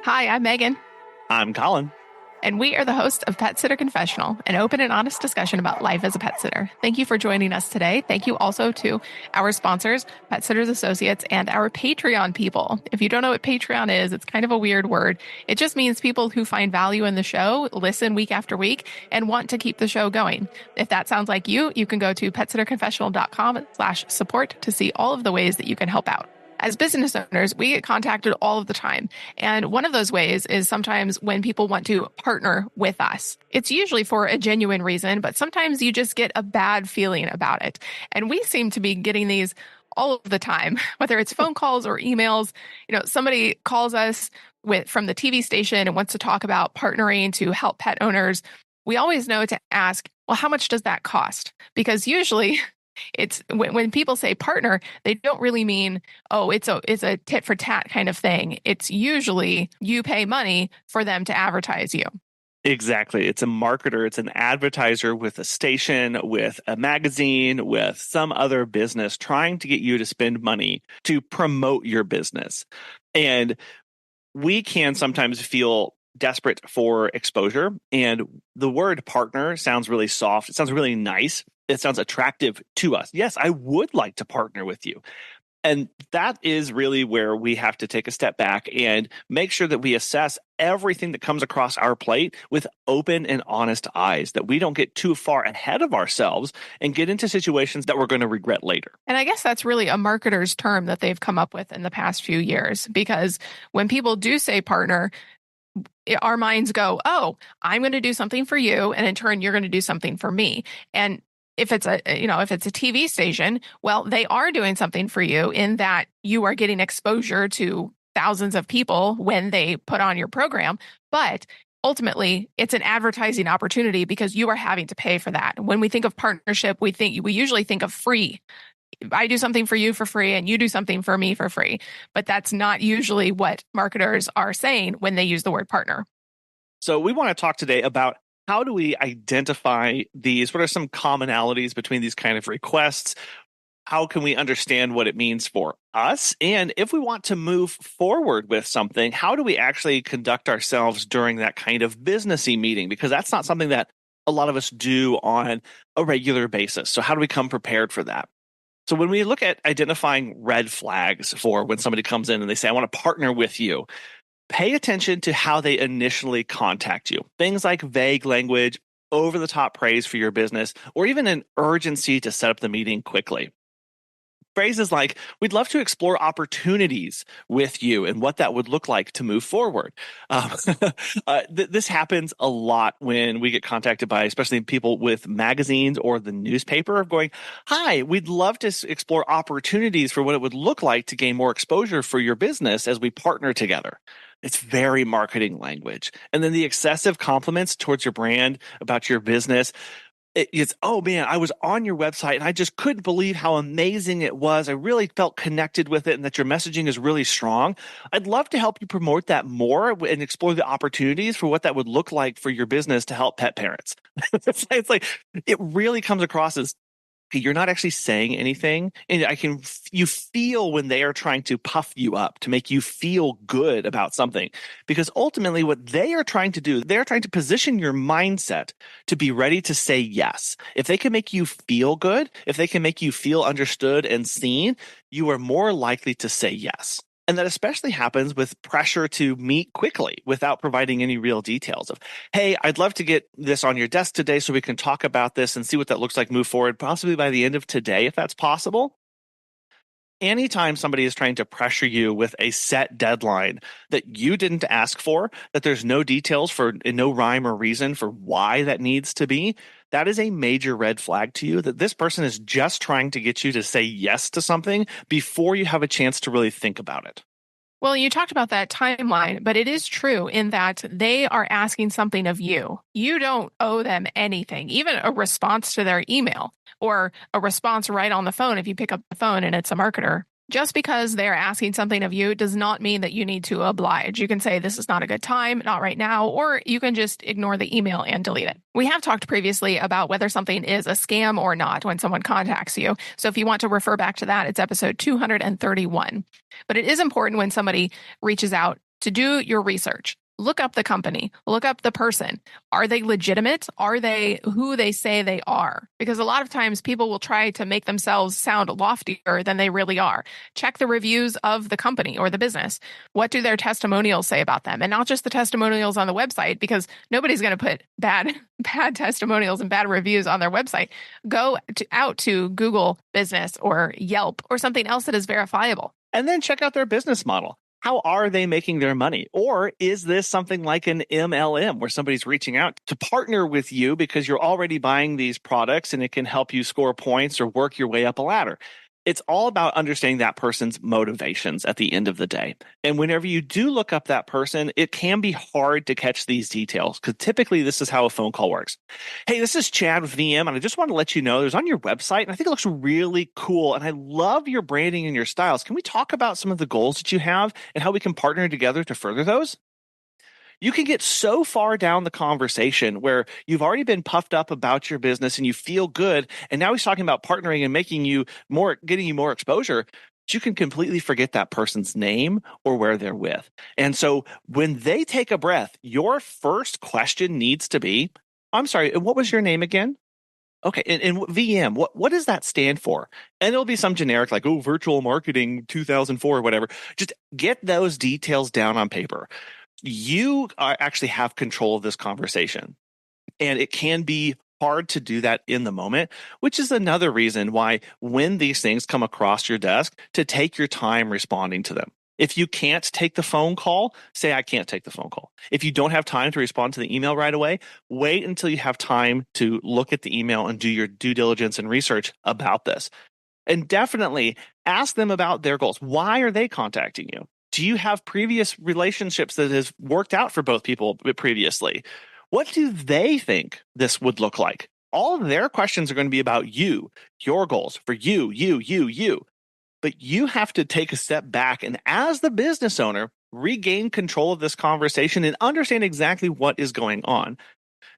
Hi, I'm Megan, I'm Colin. and we are the hosts of Pet Sitter Confessional, an open and honest discussion about life as a pet sitter. Thank you for joining us today. Thank you also to our sponsors, Pet Sitters Associates, and our Patreon people. If you don't know what Patreon is, it's kind of a weird word. It just means people who find value in the show, listen week after week, and want to keep the show going. If that sounds like you, you can go to petsitterconfessional.com/support to see all of the ways that you can help out. As business owners, we get contacted all of the time. And one of those ways is sometimes when people want to partner with us. It's usually for a genuine reason, but sometimes you just get a bad feeling about it. And we seem to be getting these all of the time, whether it's phone calls or emails. Somebody calls us from the TV station and wants to talk about partnering to help pet owners. We always know to ask, well, how much does that cost? Because usually it's when people say partner, they don't really mean, oh, it's a tit for tat kind of thing. It's usually you pay money for them to advertise you. Exactly. It's a marketer. It's an advertiser with a station, with a magazine, with some other business trying to get you to spend money to promote your business. And we can sometimes feel desperate for exposure. And the word partner sounds really soft. It sounds really nice. It sounds attractive to us. Yes, I would like to partner with you. And that is really where we have to take a step back and make sure that we assess everything that comes across our plate with open and honest eyes, that we don't get too far ahead of ourselves and get into situations that we're going to regret later. And I guess that's really a marketer's term that they've come up with in the past few years, because when people do say partner, our minds go, oh, I'm going to do something for you, and in turn, you're going to do something for me. And if it's a TV station, well, they are doing something for you in that you are getting exposure to thousands of people when they put on your program. But ultimately, it's an advertising opportunity because you are having to pay for that. When we think of partnership, we usually think of free. I do something for you for free and you do something for me for free. But that's not usually what marketers are saying when they use the word partner. So we want to talk today about how do we identify these? What are some commonalities between these kind of requests? How can we understand what it means for us? And if we want to move forward with something, how do we actually conduct ourselves during that kind of businessy meeting? Because that's not something that a lot of us do on a regular basis. So how do we come prepared for that? So when we look at identifying red flags for when somebody comes in and they say, I want to partner with you, pay attention to how they initially contact you. Things like vague language, over-the-top praise for your business, or even an urgency to set up the meeting quickly. Phrases like, we'd love to explore opportunities with you and what that would look like to move forward. This happens a lot when we get contacted by especially people with magazines or the newspaper going, hi, we'd love to explore opportunities for what it would look like to gain more exposure for your business as we partner together. It's very marketing language. And then the excessive compliments towards your brand, about your business. It's, oh man, I was on your website and I just couldn't believe how amazing it was. I really felt connected with it and that your messaging is really strong. I'd love to help you promote that more and explore the opportunities for what that would look like for your business to help pet parents. It's like, it really comes across as, you're not actually saying anything, and you feel when they are trying to puff you up to make you feel good about something, because ultimately what they are trying to do, they're trying to position your mindset to be ready to say yes. If they can make you feel good, if they can make you feel understood and seen, you are more likely to say yes. And that especially happens with pressure to meet quickly without providing any real details of, hey, I'd love to get this on your desk today so we can talk about this and see what that looks like, move forward, possibly by the end of today, if that's possible. Anytime somebody is trying to pressure you with a set deadline that you didn't ask for, that there's no details for, no rhyme or reason for why that needs to be, that is a major red flag to you, that this person is just trying to get you to say yes to something before you have a chance to really think about it. Well, you talked about that timeline, but it is true in that they are asking something of you. You don't owe them anything, even a response to their email or a response right on the phone if you pick up the phone and it's a marketer. Just because they're asking something of you does not mean that you need to oblige. You can say, this is not a good time, not right now, or you can just ignore the email and delete it. We have talked previously about whether something is a scam or not when someone contacts you. So if you want to refer back to that, it's episode 231. But it is important when somebody reaches out to do your research. Look up the company, look up the person. Are they legitimate? Are they who they say they are? Because a lot of times people will try to make themselves sound loftier than they really are. Check the reviews of the company or the business. What do their testimonials say about them? And not just the testimonials on the website, because nobody's going to put bad testimonials and bad reviews on their website. Go out to Google Business or Yelp or something else that is verifiable. And then check out their business model. How are they making their money? Or is this something like an MLM where somebody's reaching out to partner with you because you're already buying these products and it can help you score points or work your way up a ladder? It's all about understanding that person's motivations at the end of the day. And whenever you do look up that person, it can be hard to catch these details because typically this is how a phone call works. Hey, this is Chad with VM, and I just want to let you know there's on your website, and I think it looks really cool, and I love your branding and your styles. Can we talk about some of the goals that you have and how we can partner together to further those? You can get so far down the conversation where you've already been puffed up about your business and you feel good. And now he's talking about partnering and making you more, getting you more exposure. You can completely forget that person's name or where they're with. And so when they take a breath, your first question needs to be, I'm sorry, what was your name again? Okay, and VM, what does that stand for? And it'll be some generic like, oh, virtual marketing 2004 or whatever. Just get those details down on paper. You actually have control of this conversation. And it can be hard to do that in the moment, which is another reason why when these things come across your desk, to take your time responding to them. If you can't take the phone call, say, I can't take the phone call. If you don't have time to respond to the email right away, wait until you have time to look at the email and do your due diligence and research about this. And definitely ask them about their goals. Why are they contacting you? Do you have previous relationships that has worked out for both people previously? What do they think this would look like? All of their questions are going to be about you, your goals for you. But you have to take a step back and as the business owner, regain control of this conversation and understand exactly what is going on.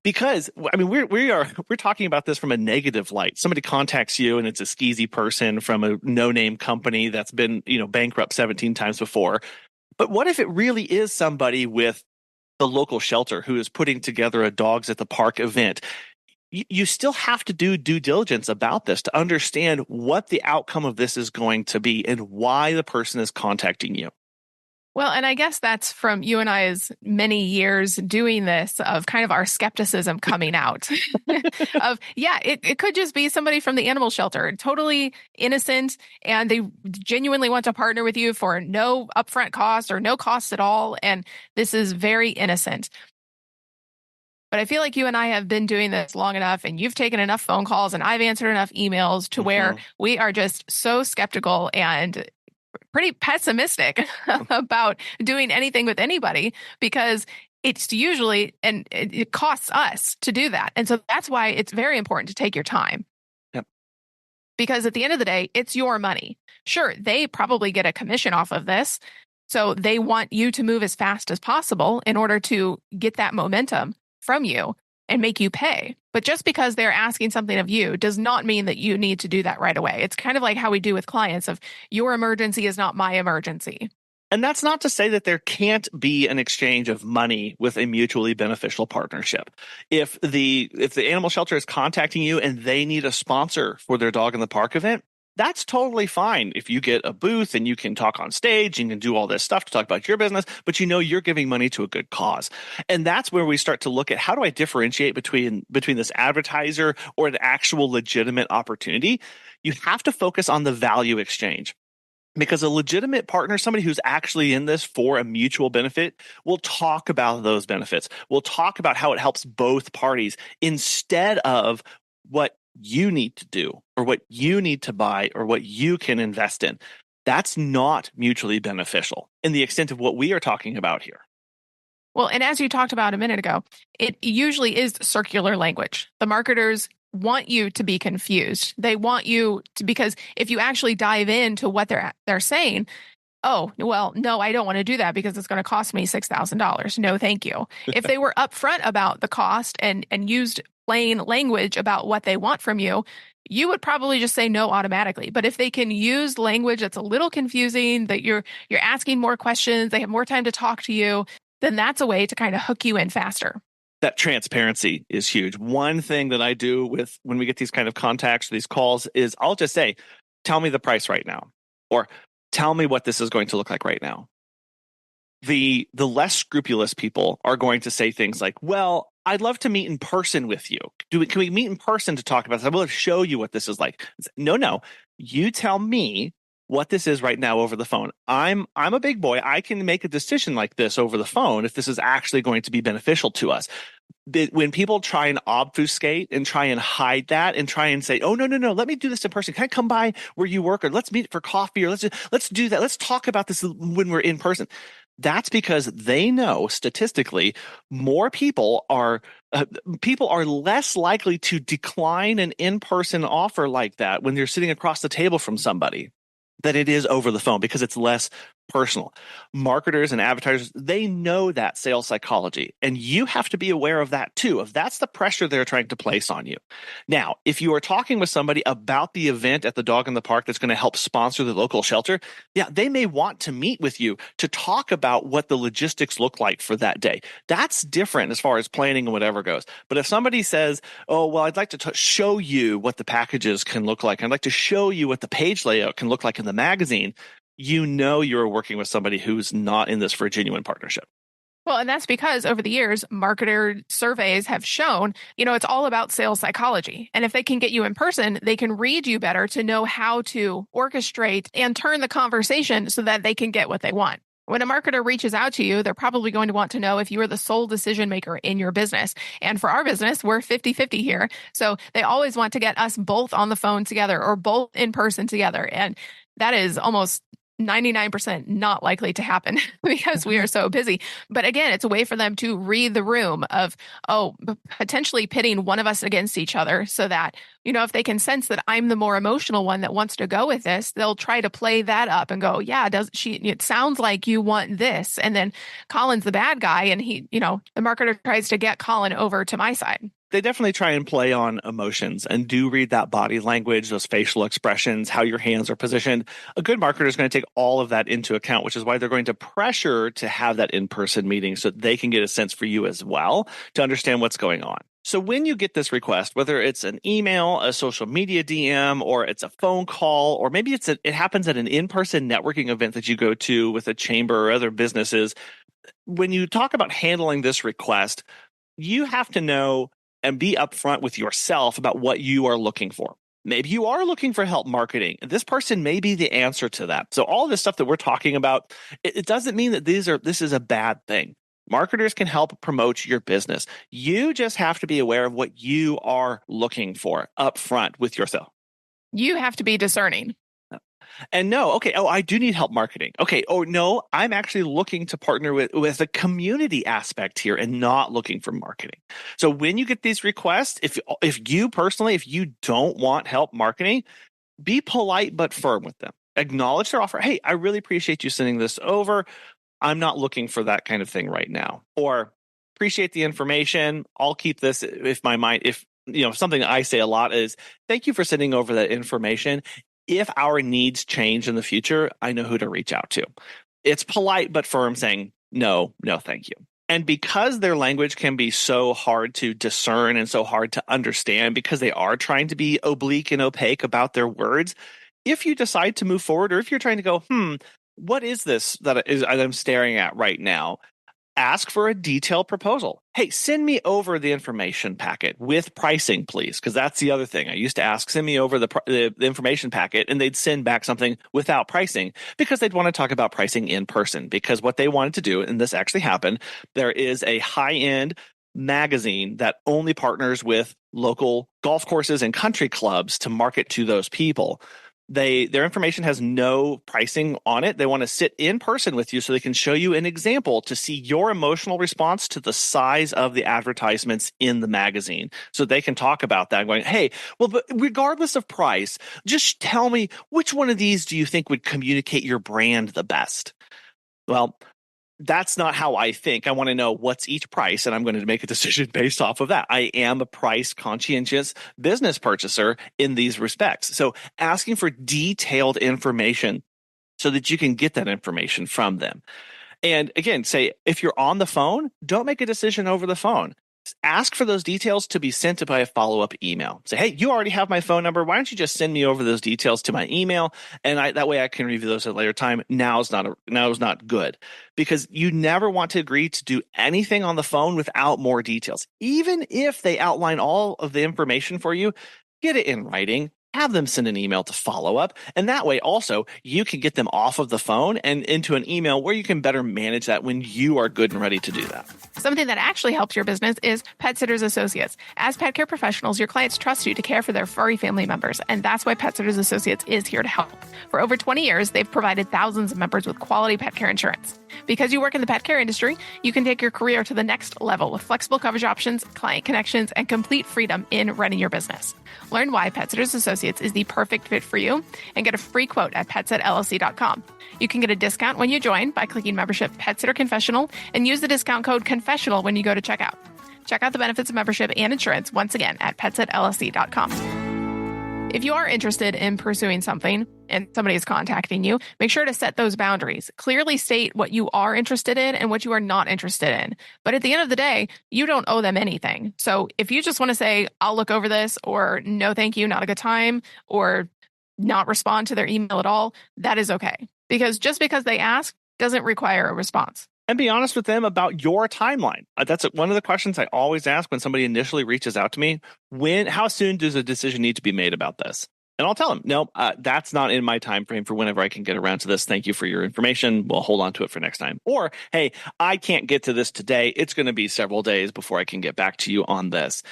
Because I mean, we're talking about this from a negative light. Somebody contacts you and it's a skeezy person from a no-name company that's been, bankrupt 17 times before. But what if it really is somebody with the local shelter who is putting together a dogs at the park event? You still have to do due diligence about this to understand what the outcome of this is going to be and why the person is contacting you. Well, and I guess that's from you and I's many years doing this of kind of our skepticism coming out of, it could just be somebody from the animal shelter, totally innocent, and they genuinely want to partner with you for no upfront cost or no cost at all. And this is very innocent. But I feel like you and I have been doing this long enough and you've taken enough phone calls and I've answered enough emails to where we are just so skeptical and pretty pessimistic about doing anything with anybody because it's usually, and it costs us to do that. And so that's why it's very important to take your time. Yep. Because at the end of the day, it's your money. Sure, they probably get a commission off of this. So they want you to move as fast as possible in order to get that momentum from you and make you pay. But just because they're asking something of you does not mean that you need to do that right away. It's kind of like how we do with clients of your emergency is not my emergency. And that's not to say that there can't be an exchange of money with a mutually beneficial partnership. If the animal shelter is contacting you and they need a sponsor for their dog in the park event, that's totally fine. If you get a booth and you can talk on stage and can do all this stuff to talk about your business, but you're giving money to a good cause. And that's where we start to look at how do I differentiate between this advertiser or an actual legitimate opportunity? You have to focus on the value exchange. Because a legitimate partner, somebody who's actually in this for a mutual benefit, will talk about those benefits. We'll talk about how it helps both parties instead of what you need to do or what you need to buy or what you can invest in. That's not mutually beneficial in the extent of what we are talking about here. Well, and as you talked about a minute ago, it usually is circular language. The marketers want you to be confused. They want you to, because if you actually dive into what they're saying, oh, well, no, I don't want to do that because it's going to cost me $6,000. No, thank you. If they were upfront about the cost and used plain language about what they want from you, you would probably just say no automatically. But if they can use language that's a little confusing, that you're asking more questions, they have more time to talk to you, then that's a way to kind of hook you in faster. That transparency is huge. One thing that I do with when we get these kind of contacts, these calls, is I'll just say, tell me the price right now, or tell me what this is going to look like right now. The less scrupulous people are going to say things like, well, I'd love to meet in person with you. Can we meet in person to talk about this? I will show you what this is like. No. You tell me what this is right now over the phone. I'm a big boy. I can make a decision like this over the phone if this is actually going to be beneficial to us. When people try and obfuscate and try and hide that and try and say, oh, no, let me do this in person. Can I come by where you work, or let's meet for coffee, or let's do that. Let's talk about this when we're in person. That's because they know statistically more people are less likely to decline an in-person offer like that when they're sitting across the table from somebody than it is over the phone, because it's less personal. Marketers and advertisers, they know that sales psychology, and you have to be aware of that too. If that's the pressure they're trying to place on you. Now, if you are talking with somebody about the event at the dog in the park that's going to help sponsor the local shelter, yeah, they may want to meet with you to talk about what the logistics look like for that day. That's different as far as planning and whatever goes. But if somebody says, oh, well, I'd like to show you what the packages can look like, I'd like to show you what the page layout can look like in the magazine, you know you're working with somebody who's not in this for a genuine partnership. Well, and that's because over the years, marketer surveys have shown, it's all about sales psychology. And if they can get you in person, they can read you better to know how to orchestrate and turn the conversation so that they can get what they want. When a marketer reaches out to you, they're probably going to want to know if you are the sole decision maker in your business. And for our business, we're 50-50 here. So they always want to get us both on the phone together or both in person together. And that is almost 99% not likely to happen because we are so busy. But again, it's a way for them to read the room of, potentially pitting one of us against each other so that, if they can sense that I'm the more emotional one that wants to go with this, they'll try to play that up and go, yeah, it sounds like you want this. And then Colin's the bad guy. And the marketer tries to get Colin over to my side. They definitely try and play on emotions and do read that body language, those facial expressions, how your hands are positioned. A good marketer is going to take all of that into account, which is why they're going to pressure to have that in-person meeting so they can get a sense for you as well to understand what's going on. So when you get this request, whether it's an email, a social media DM, or it's a phone call, or maybe it happens at an in-person networking event that you go to with a chamber or other businesses, when you talk about handling this request, you have to know and be upfront with yourself about what you are looking for. Maybe you are looking for help marketing. This person may be the answer to that. So all this stuff that we're talking about, it doesn't mean that this is a bad thing. Marketers can help promote your business. You just have to be aware of what you are looking for upfront with yourself. You have to be discerning. And no, okay, I do need help marketing. Okay, no, I'm actually looking to partner with a community aspect here and not looking for marketing. So when you get these requests, if you don't want help marketing, be polite but firm with them. Acknowledge their offer. Hey, I really appreciate you sending this over. I'm not looking for that kind of thing right now. Or appreciate the information. I'll keep this something I say a lot is, thank you for sending over that information. If our needs change in the future, I know who to reach out to. It's polite but firm, saying, no, thank you. And because their language can be so hard to discern and so hard to understand because they are trying to be oblique and opaque about their words, if you decide to move forward, or if you're trying to go, what is this that I'm staring at right now? Ask for a detailed proposal. Hey, send me over the information packet with pricing, please. Because that's the other thing. I used to ask, send me over the information packet, and they'd send back something without pricing because they'd want to talk about pricing in person. Because what they wanted to do, and this actually happened, there is a high-end magazine that only partners with local golf courses and country clubs to market to those people. Their information has no pricing on it. They want to sit in person with you so they can show you an example to see your emotional response to the size of the advertisements in the magazine. So they can talk about that going, hey, well, but regardless of price, just tell me which one of these do you think would communicate your brand the best? Well, that's not how I think. I want to know what's each price, and I'm going to make a decision based off of that. I am a price conscientious business purchaser in these respects. So asking for detailed information so that you can get that information from them. And again, say if you're on the phone, don't make a decision over the phone. Ask for those details to be sent by a follow-up email. Say, hey, you already have my phone number. Why don't you just send me over those details to my email? And that way I can review those at a later time. Now is not good, because you never want to agree to do anything on the phone without more details. Even if they outline all of the information for you, get it in writing. Have them send an email to follow up. And that way also you can get them off of the phone and into an email where you can better manage that when you are good and ready to do that. Something that actually helps your business is Pet Sitters Associates. As pet care professionals, your clients trust you to care for their furry family members, and that's why Pet Sitters Associates is here to help. For over 20 years, they've provided thousands of members with quality pet care insurance. Because you work in the pet care industry, you can take your career to the next level with flexible coverage options, client connections, and complete freedom in running your business. Learn why Pet Sitters Associates is the perfect fit for you and get a free quote at petsitllc.com. You can get a discount when you join by clicking membership Pet Sitter Confessional and use the discount code Confessional when you go to checkout. Check out the benefits of membership and insurance once again at petsitllc.com. If you are interested in pursuing something and somebody is contacting you, make sure to set those boundaries. Clearly state what you are interested in and what you are not interested in. But at the end of the day, you don't owe them anything. So if you just want to say, I'll look over this, or no, thank you, not a good time, or not respond to their email at all, that is okay. Because just because they ask doesn't require a response. And be honest with them about your timeline. That's one of the questions I always ask when somebody initially reaches out to me. How soon does a decision need to be made about this? And I'll tell them, no, that's not in my time frame for whenever I can get around to this. Thank you for your information. We'll hold on to it for next time. Or, hey, I can't get to this today. It's going to be several days before I can get back to you on this.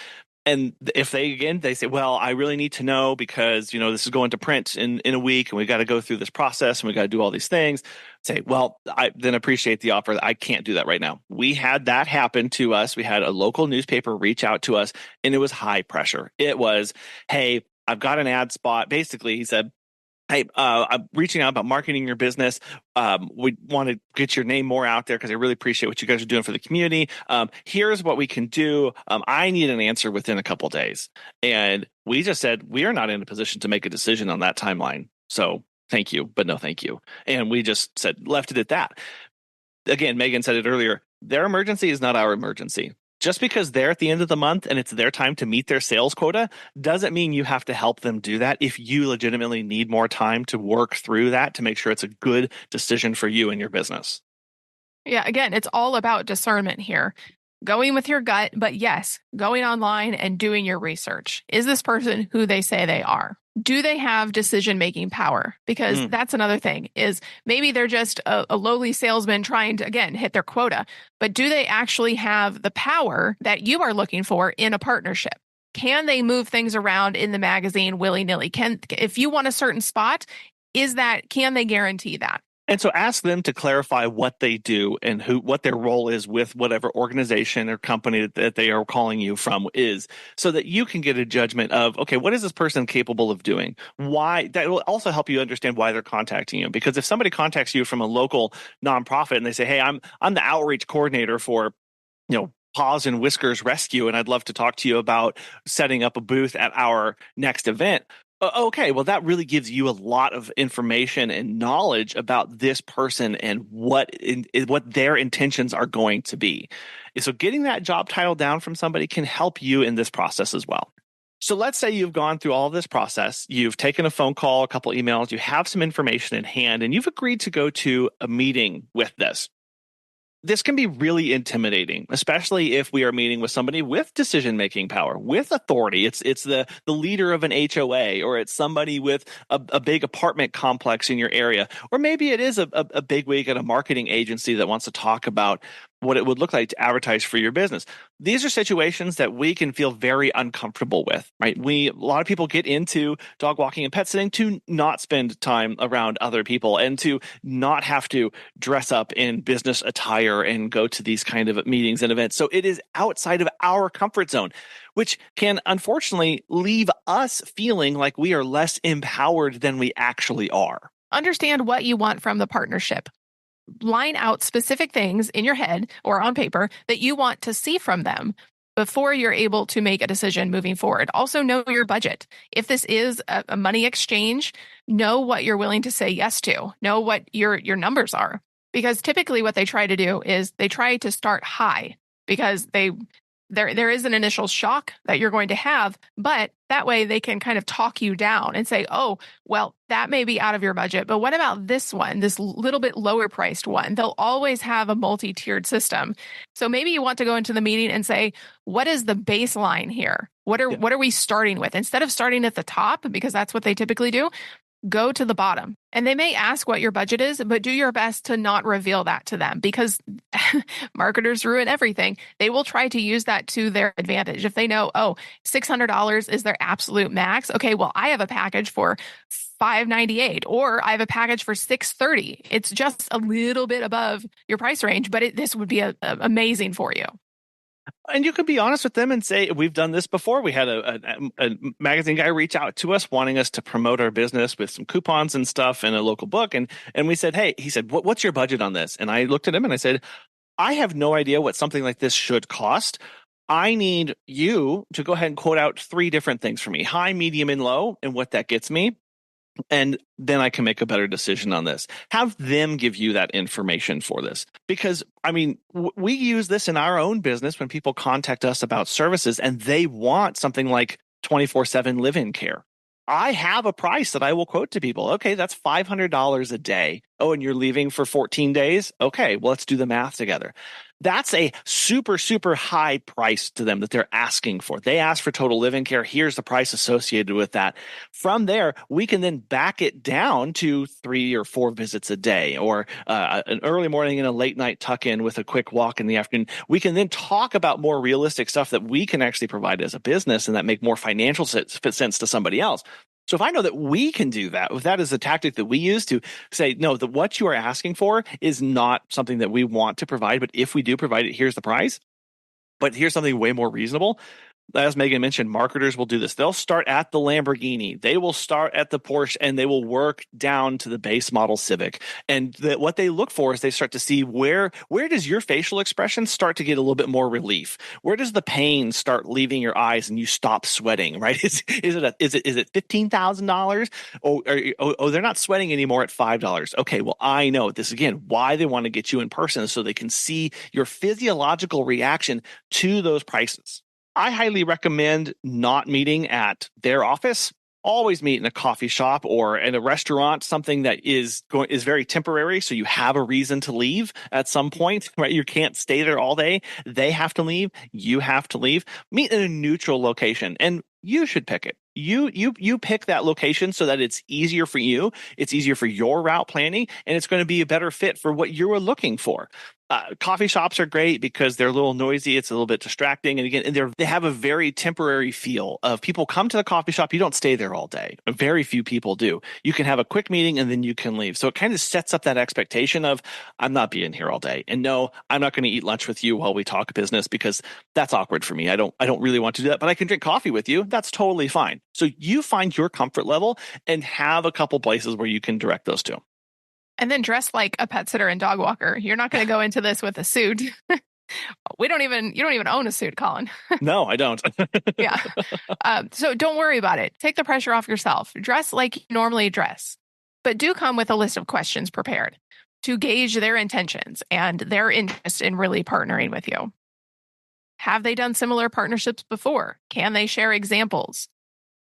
And if they say, well, I really need to know because, this is going to print in a week and we got to go through this process and we got to do all these things. Say, well, I then appreciate the offer. I can't do that right now. We had that happen to us. We had a local newspaper reach out to us and it was high pressure. It was, hey, I've got an ad spot. Basically, he said, hey, I'm reaching out about marketing your business. We want to get your name more out there because I really appreciate what you guys are doing for the community. Here's what we can do. I need an answer within a couple of days. And we just said, we are not in a position to make a decision on that timeline. So thank you, but no thank you. And we just left it at that. Again, Megan said it earlier. Their emergency is not our emergency. Just because they're at the end of the month and it's their time to meet their sales quota doesn't mean you have to help them do that if you legitimately need more time to work through that to make sure it's a good decision for you and your business. Yeah, again, it's all about discernment here. Going with your gut, but yes, going online and doing your research. Is this person who they say they are? Do they have decision-making power? Because that's another thing, is maybe they're just a lowly salesman trying to, again, hit their quota. But do they actually have the power that you are looking for in a partnership? Can they move things around in the magazine willy-nilly? If you want a certain spot, can they guarantee that? And so ask them to clarify what they do and what their role is with whatever organization or company that they are calling you from is, so that you can get a judgment of, okay, what is this person capable of doing? Why? That will also help you understand why they're contacting you. Because if somebody contacts you from a local nonprofit and they say, hey, I'm the outreach coordinator for, Paws and Whiskers Rescue, and I'd love to talk to you about setting up a booth at our next event. Okay, well, that really gives you a lot of information and knowledge about this person and what their intentions are going to be. So getting that job title down from somebody can help you in this process as well. So let's say you've gone through all of this process, you've taken a phone call, a couple emails, you have some information in hand, and you've agreed to go to a meeting with this. This can be really intimidating, especially if we are meeting with somebody with decision-making power, with authority. It's the leader of an HOA, or it's somebody with a big apartment complex in your area, or maybe it is a bigwig at a marketing agency that wants to talk about what it would look like to advertise for your business. These are situations that we can feel very uncomfortable with, right? A lot of people get into dog walking and pet sitting to not spend time around other people and to not have to dress up in business attire and go to these kind of meetings and events. So it is outside of our comfort zone, which can unfortunately leave us feeling like we are less empowered than we actually are. Understand what you want from the partnership. line out specific things in your head or on paper that you want to see from them before you're able to make a decision moving forward. Also, know your budget. If this is a money exchange, know what you're willing to say yes to. Know what your numbers are. Because typically what they try to do is they try to start high because there is an initial shock that you're going to have, but that way they can kind of talk you down and say, oh, well, that may be out of your budget, but what about this one, this little bit lower priced one? They'll always have a multi-tiered system. So maybe you want to go into the meeting and say, what is the baseline here? What are we starting with? Instead of starting at the top, because that's what they typically do, go to the bottom. And they may ask what your budget is, but do your best to not reveal that to them because marketers ruin everything. They will try to use that to their advantage. If they know, oh, $600 is their absolute max. Okay, well, I have a package for $598 or I have a package for $630. It's just a little bit above your price range, but this would be amazing for you. And you can be honest with them and say, we've done this before. We had a magazine guy reach out to us wanting us to promote our business with some coupons and stuff and a local book. And we said, hey, he said, what's your budget on this? And I looked at him and I said, I have no idea what something like this should cost. I need you to go ahead and quote out 3 different things for me, high, medium, and low, and what that gets me. And then I can make a better decision on this. Have them give you that information for this. Because, I mean, we use this in our own business when people contact us about services and they want something like 24/7 live-in care. I have a price that I will quote to people. Okay, that's $500 a day. Oh, and you're leaving for 14 days? Okay, well, let's do the math together. That's a super, super high price to them that they're asking for. They ask for total live-in care. Here's the price associated with that. From there, we can then back it down to 3 or 4 visits a day or an early morning and a late night tuck-in with a quick walk in the afternoon. We can then talk about more realistic stuff that we can actually provide as a business and that make more financial sense to somebody else. So if I know that we can do that, if that is a tactic that we use to say, no, that what you are asking for is not something that we want to provide, but if we do provide it, here's the price. But here's something way more reasonable. As Megan mentioned, marketers will do this. They'll start at the Lamborghini. They will start at the Porsche and they will work down to the base model Civic. And what they look for is they start to see where does your facial expression start to get a little bit more relief? Where does the pain start leaving your eyes and you stop sweating, right? Is it $15,000? Oh, they're not sweating anymore at $5. Okay, well, I know this again, why they want to get you in person so they can see your physiological reaction to those prices. I highly recommend not meeting at their office. Always meet in a coffee shop or in a restaurant, something that is very temporary. So you have a reason to leave at some point, right? You can't stay there all day. They have to leave. You have to leave. Meet in a neutral location and you should pick it. You pick that location so that it's easier for you. It's easier for your route planning and it's going to be a better fit for what you were looking for. Coffee shops are great because they're a little noisy. It's a little bit distracting. And again, they have a very temporary feel of people come to the coffee shop. You don't stay there all day. Very few people do. You can have a quick meeting and then you can leave. So it kind of sets up that expectation of I'm not being here all day. And no, I'm not going to eat lunch with you while we talk business because that's awkward for me. I don't really want to do that, but I can drink coffee with you. That's totally fine. So you find your comfort level and have a couple places where you can direct those to. And then dress like a pet sitter and dog walker. You're not going to go into this with a suit. You don't even own a suit, Colin. No, I don't. Yeah. So don't worry about it. Take the pressure off yourself. Dress like you normally dress, but do come with a list of questions prepared to gauge their intentions and their interest in really partnering with you. Have they done similar partnerships before? Can they share examples?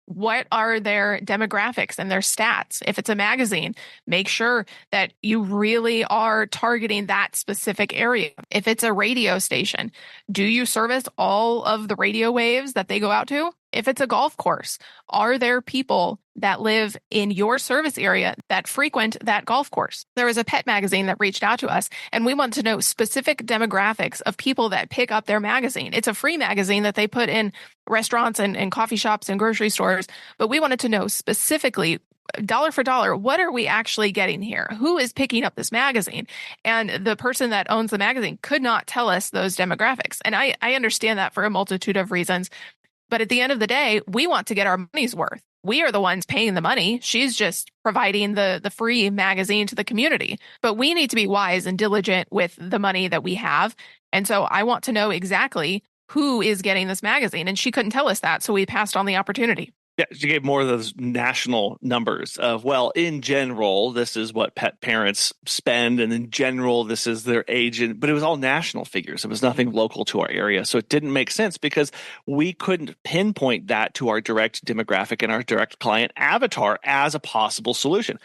What are their demographics and their stats? If it's a magazine, make sure that you really are targeting that specific area. If it's a radio station, do you service all of the radio waves that they go out to? If it's a golf course, are there people that live in your service area that frequent that golf course? There was a pet magazine that reached out to us, and we want to know specific demographics of people that pick up their magazine. It's a free magazine that they put in restaurants and coffee shops and grocery stores, but we wanted to know specifically, dollar for dollar, what are we actually getting here? Who is picking up this magazine? And the person that owns the magazine could not tell us those demographics. And I understand that for a multitude of reasons. But at the end of the day, we want to get our money's worth. We are the ones paying the money. She's just providing the free magazine to the community. But we need to be wise and diligent with the money that we have. And so I want to know exactly who is getting this magazine. And she couldn't tell us that. So we passed on the opportunity. Yeah, she gave more of those national numbers of, well, in general, this is what pet parents spend, and in general, this is their age. But it was all national figures. It was nothing local to our area. So it didn't make sense because we couldn't pinpoint that to our direct demographic and our direct client avatar as a possible solution.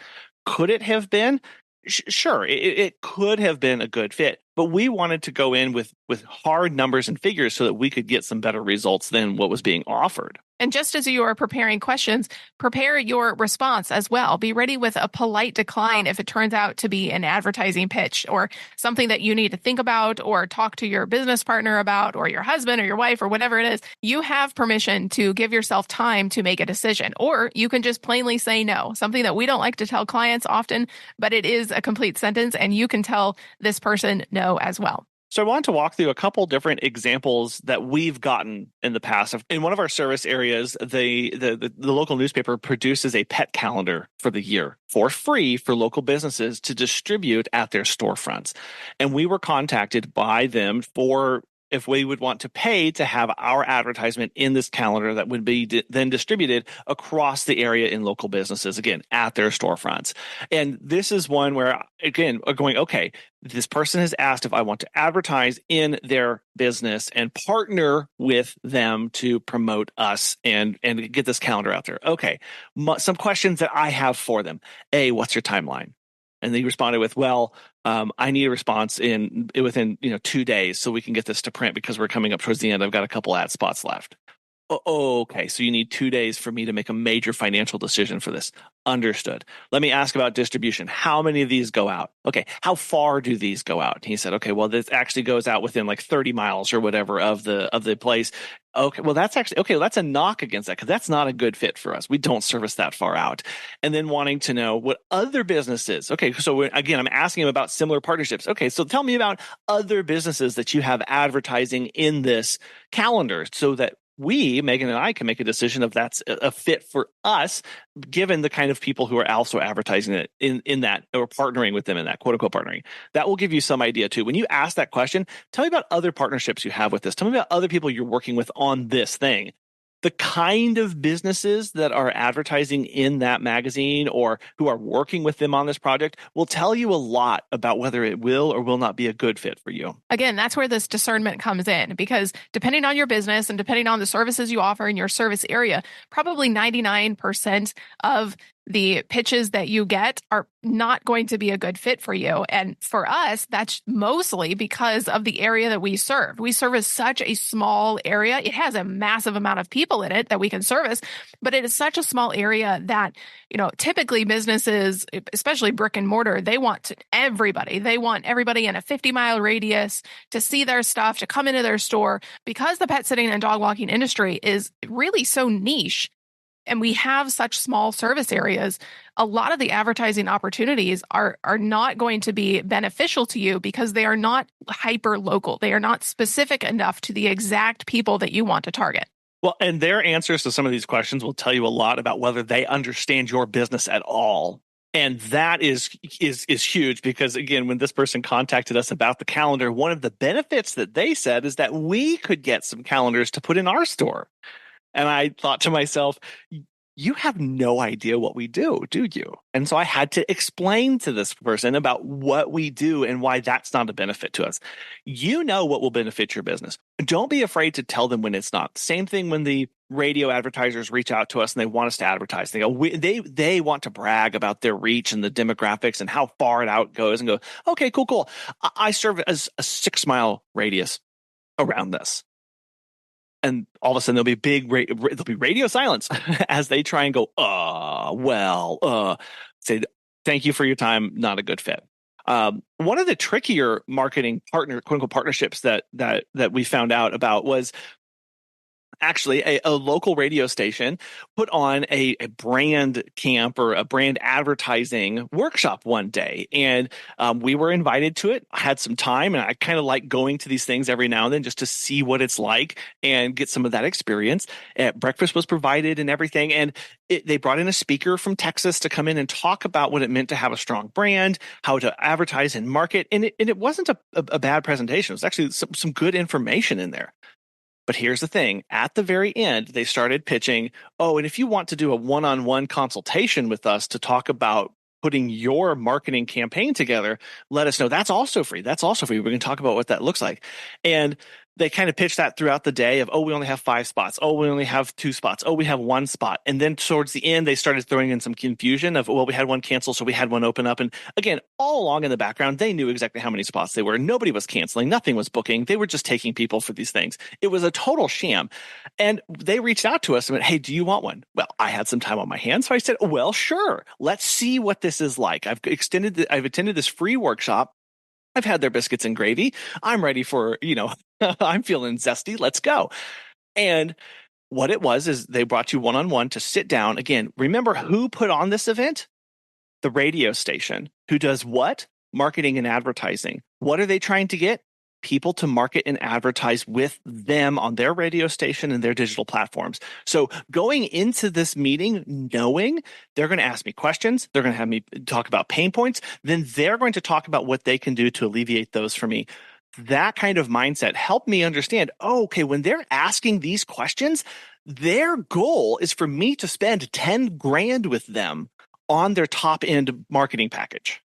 Could it have been? Sure, it could have been a good fit, but we wanted to go in with hard numbers and figures so that we could get some better results than what was being offered. And just as you are preparing questions, prepare your response as well. Be ready with a polite decline if it turns out to be an advertising pitch or something that you need to think about or talk to your business partner about or your husband or your wife or whatever it is. You have permission to give yourself time to make a decision, or you can just plainly say no, something that we don't like to tell clients often, but it is a complete sentence and you can tell this person no as well. So I want to walk through a couple different examples that we've gotten in the past. In one of our service areas, the local newspaper produces a pet calendar for the year for free for local businesses to distribute at their storefronts. And we were contacted by them for if we would want to pay to have our advertisement in this calendar that would be then distributed across the area in local businesses, again, at their storefronts. And this is one where, again, going, okay, this person has asked if I want to advertise in their business and partner with them to promote us and get this calendar out there. Okay, some questions that I have for them. A, what's your timeline? And they responded with, well, I need a response within 2 days so we can get this to print because we're coming up towards the end. I've got a couple ad spots left. Oh, okay. So you need 2 days for me to make a major financial decision for this. Understood. Let me ask about distribution. How many of these go out? Okay. How far do these go out? And he said, okay, well, this actually goes out within like 30 miles or whatever of the place. Okay, well, that's actually, okay, that's a knock against that because that's not a good fit for us. We don't service that far out. And then wanting to know what other businesses. Okay, so again, I'm asking him about similar partnerships. Okay, so tell me about other businesses that you have advertising in this calendar so that we, Megan and I, can make a decision if that's a fit for us, given the kind of people who are also advertising it in that or partnering with them in that, quote unquote, partnering. That will give you some idea too. When you ask that question, tell me about other partnerships you have with this. Tell me about other people you're working with on this thing. The kind of businesses that are advertising in that magazine or who are working with them on this project will tell you a lot about whether it will or will not be a good fit for you. Again, that's where this discernment comes in, because depending on your business and depending on the services you offer in your service area, probably 99% of the pitches that you get are not going to be a good fit for you. And for us, that's mostly because of the area that we serve. We service such a small area. It has a massive amount of people in it that we can service, but it is such a small area that, typically businesses, especially brick and mortar, they want everybody. They want everybody in a 50-mile radius to see their stuff, to come into their store, because the pet sitting and dog walking industry is really so niche. And we have such small service areas, a lot of the advertising opportunities are not going to be beneficial to you because they are not hyper local. They are not specific enough to the exact people that you want to target. Well, and their answers to some of these questions will tell you a lot about whether they understand your business at all. And that is huge because, again, when this person contacted us about the calendar, one of the benefits that they said is that we could get some calendars to put in our store. And I thought to myself, you have no idea what we do you? And so I had to explain to this person about what we do and why that's not a benefit to us. You know what will benefit your business. Don't be afraid to tell them when it's not. Same thing when the radio advertisers reach out to us and they want us to advertise. They go, they want to brag about their reach and the demographics and how far it out goes and go, okay, cool. I serve as a 6-mile radius around this. And all of a sudden there'll be radio silence as they try and go, say, thank you for your time. Not a good fit. One of the trickier marketing quote unquote partnerships that we found out about was Actually, a local radio station put on a brand camp or a brand advertising workshop one day. And we were invited to it. I had some time, and I kind of like going to these things every now and then just to see what it's like and get some of that experience. Breakfast was provided and everything. And they brought in a speaker from Texas to come in and talk about what it meant to have a strong brand, how to advertise and market. And it wasn't a bad presentation. It was actually some good information in there. But here's the thing. At the very end, they started pitching, oh, and if you want to do a one-on-one consultation with us to talk about putting your marketing campaign together, let us know. That's also free. That's also free. We're going to talk about what that looks like. And they kind of pitched that throughout the day of, oh, we only have 5 spots. Oh, we only have 2 spots. Oh, we have 1 spot. And then towards the end, they started throwing in some confusion of, well, we had one cancel, so we had one open up. And again, all along in the background, they knew exactly how many spots they were. Nobody was canceling. Nothing was booking. They were just taking people for these things. It was a total sham. And they reached out to us and went, hey, do you want one? Well, I had some time on my hands. So I said, well, sure. Let's see what this is like. I've attended this free workshop. I've had their biscuits and gravy. I'm ready for, I'm feeling zesty. Let's go. And what it was is they brought you one-on-one to sit down. Again, remember who put on this event? The radio station. Who does what? Marketing and advertising. What are they trying to get? People to market and advertise with them on their radio station and their digital platforms. So going into this meeting, knowing they're going to ask me questions, they're going to have me talk about pain points, then they're going to talk about what they can do to alleviate those for me. That kind of mindset helped me understand, oh, okay, when they're asking these questions, their goal is for me to spend 10 grand with them on their top end marketing package.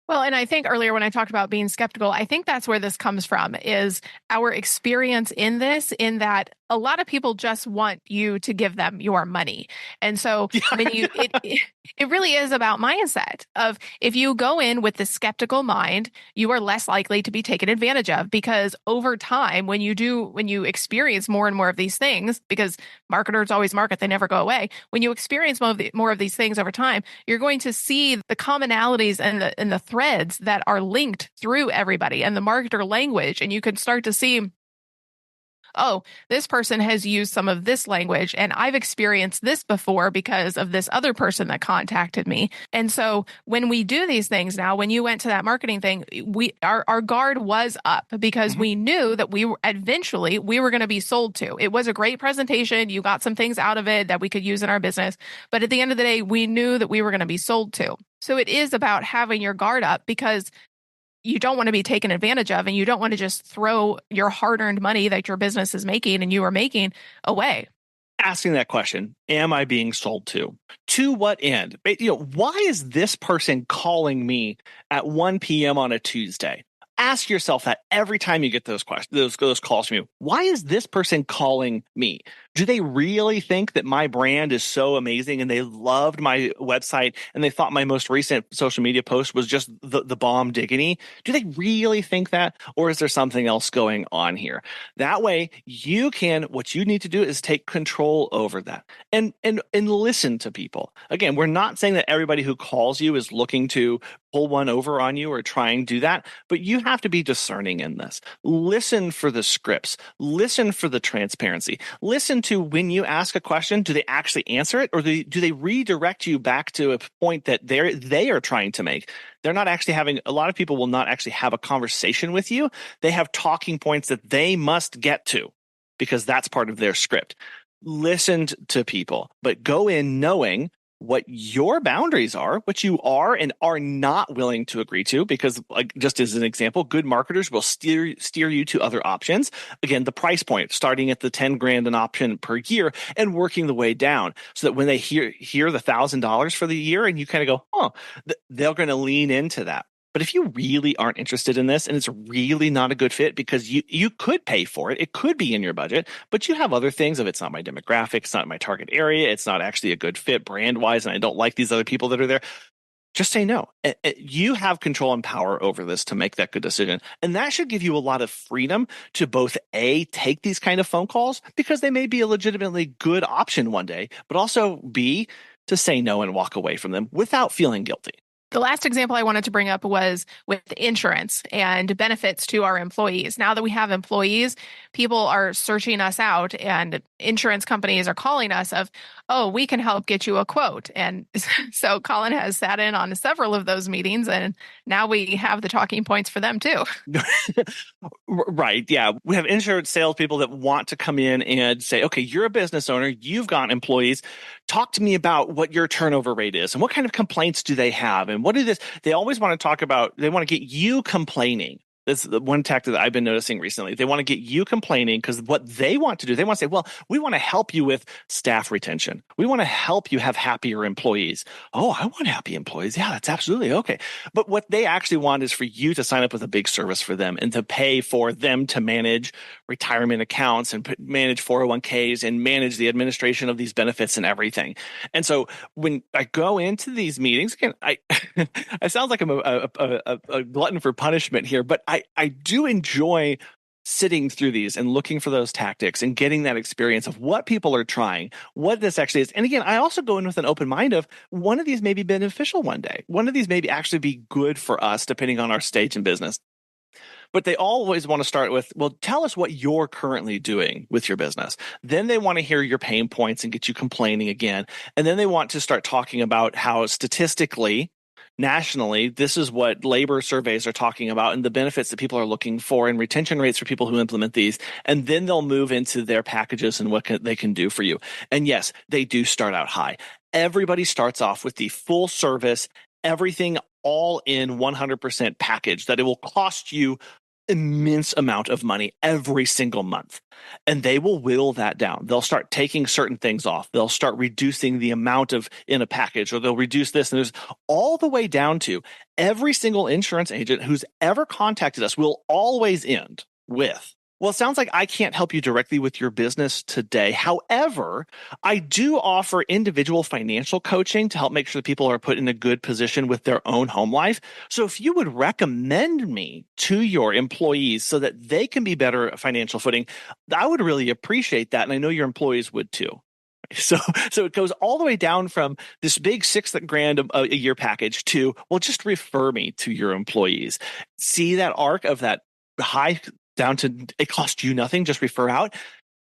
Well, and I think earlier when I talked about being skeptical, I think that's where this comes from, is our experience in this, in that a lot of people just want you to give them your money. And so when it really is about mindset of, if you go in with the skeptical mind, you are less likely to be taken advantage of, because over time, when you experience more and more of these things, because marketers always market, they never go away. When you experience more of these things over time, you're going to see the commonalities and the threads that are linked through everybody and the marketer language. And you can start to see, oh, this person has used some of this language, and I've experienced this before because of this other person that contacted me. And so when we do these things now, when you went to that marketing thing, our guard was up, because we knew that eventually we were going to be sold to. It was a great presentation. You got some things out of it that we could use in our business. But at the end of the day, we knew that we were going to be sold to. So it is about having your guard up, because you don't want to be taken advantage of, and you don't want to just throw your hard-earned money that your business is making and you are making away. Asking that question, am I being sold to? To what end? Why is this person calling me at 1 p.m. on a Tuesday? Ask yourself that every time you get those questions, those calls from you. Why is this person calling me? Do they really think that my brand is so amazing and they loved my website and they thought my most recent social media post was just the bomb diggity? Do they really think that? Or is there something else going on here? That way, what you need to do is take control over that and listen to people. Again, we're not saying that everybody who calls you is looking to pull one over on you or try and do that, but you have to be discerning in this. Listen for the scripts. Listen for the transparency. Listen to when you ask a question, do they actually answer it, or do they redirect you back to a point that they are trying to make? They're not actually a lot of people will not actually have a conversation with you. They have talking points that they must get to because that's part of their script. Listen to people, but go in knowing what your boundaries are, what you are and are not willing to agree to, because just as an example, good marketers will steer you to other options. Again, the price point starting at the 10 grand an option per year and working the way down, so that when they hear the $1,000 for the year and you kind of go, they're going to lean into that. But if you really aren't interested in this and it's really not a good fit, because you could pay for it, it could be in your budget, but you have other things of, it's not my demographic, it's not my target area, it's not actually a good fit brand wise, and I don't like these other people that are there, just say no. You have control and power over this to make that good decision. And that should give you a lot of freedom to both A, take these kind of phone calls because they may be a legitimately good option one day, but also B, to say no and walk away from them without feeling guilty. The last example I wanted to bring up was with insurance and benefits to our employees. Now that we have employees, people are searching us out and insurance companies are calling us of, oh, we can help get you a quote. And so Colin has sat in on several of those meetings, and now we have the talking points for them too. Right. Yeah. We have insurance salespeople that want to come in and say, okay, you're a business owner. You've got employees. Talk to me about what your turnover rate is and what kind of complaints do they have? And what is this? They always want to talk about, they want to get you complaining. This is the one tactic that I've been noticing recently. They want to get you complaining because what they want to do, they want to say, well, we want to help you with staff retention. We want to help you have happier employees. Oh, I want happy employees. Yeah, that's absolutely okay. But what they actually want is for you to sign up with a big service for them and to pay for them to manage retirement accounts and manage 401ks and manage the administration of these benefits and everything. And so when I go into these meetings, again, I sound like I'm a glutton for punishment here, but I do enjoy sitting through these and looking for those tactics and getting that experience of what people are trying, what this actually is. And again, I also go in with an open mind of one of these may be beneficial one day. One of these may actually be good for us, depending on our stage in business. But they always want to start with, well, tell us what you're currently doing with your business. Then they want to hear your pain points and get you complaining again. And then they want to start talking about how statistically, nationally, this is what labor surveys are talking about and the benefits that people are looking for and retention rates for people who implement these. And then they'll move into their packages and what they can do for you. And yes, they do start out high. Everybody starts off with the full service, everything all in 100% package that it will cost you immense amount of money every single month. And they will whittle that down. They'll start taking certain things off. They'll start reducing the amount of in a package, or they'll reduce this. And there's all the way down to every single insurance agent who's ever contacted us will always end with, well, it sounds like I can't help you directly with your business today. However, I do offer individual financial coaching to help make sure that people are put in a good position with their own home life. So if you would recommend me to your employees so that they can be better at financial footing, I would really appreciate that. And I know your employees would too. So it goes all the way down from this big $6,000 a year package to, well, just refer me to your employees. See that arc of that high down to it costs you nothing, just refer out.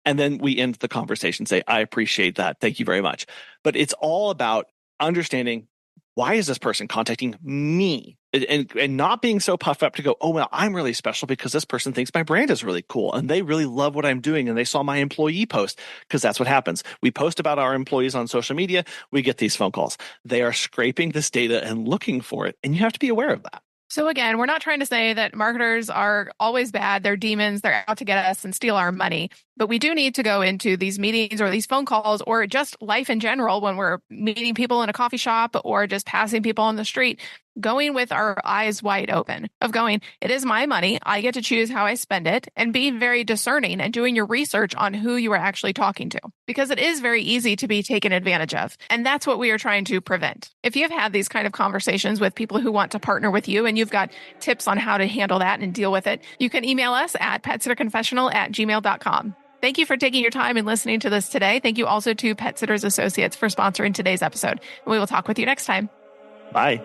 And then we end the conversation, say, I appreciate that. Thank you very much. But it's all about understanding, why is this person contacting me? And not being so puffed up to go, oh, well, I'm really special because this person thinks my brand is really cool and they really love what I'm doing and they saw my employee post, because that's what happens. We post about our employees on social media. We get these phone calls. They are scraping this data and looking for it. And you have to be aware of that. So again, we're not trying to say that marketers are always bad. They're demons. They're out to get us and steal our money. But we do need to go into these meetings or these phone calls or just life in general when we're meeting people in a coffee shop or just passing people on the street, going with our eyes wide open of going, it is my money. I get to choose how I spend it, and be very discerning and doing your research on who you are actually talking to, because it is very easy to be taken advantage of. And that's what we are trying to prevent. If you've had these kind of conversations with people who want to partner with you and you've got tips on how to handle that and deal with it, you can email us at petsitterconfessional@gmail.com. Thank you for taking your time and listening to this today. Thank you also to Pet Sitters Associates for sponsoring today's episode. And we will talk with you next time. Bye.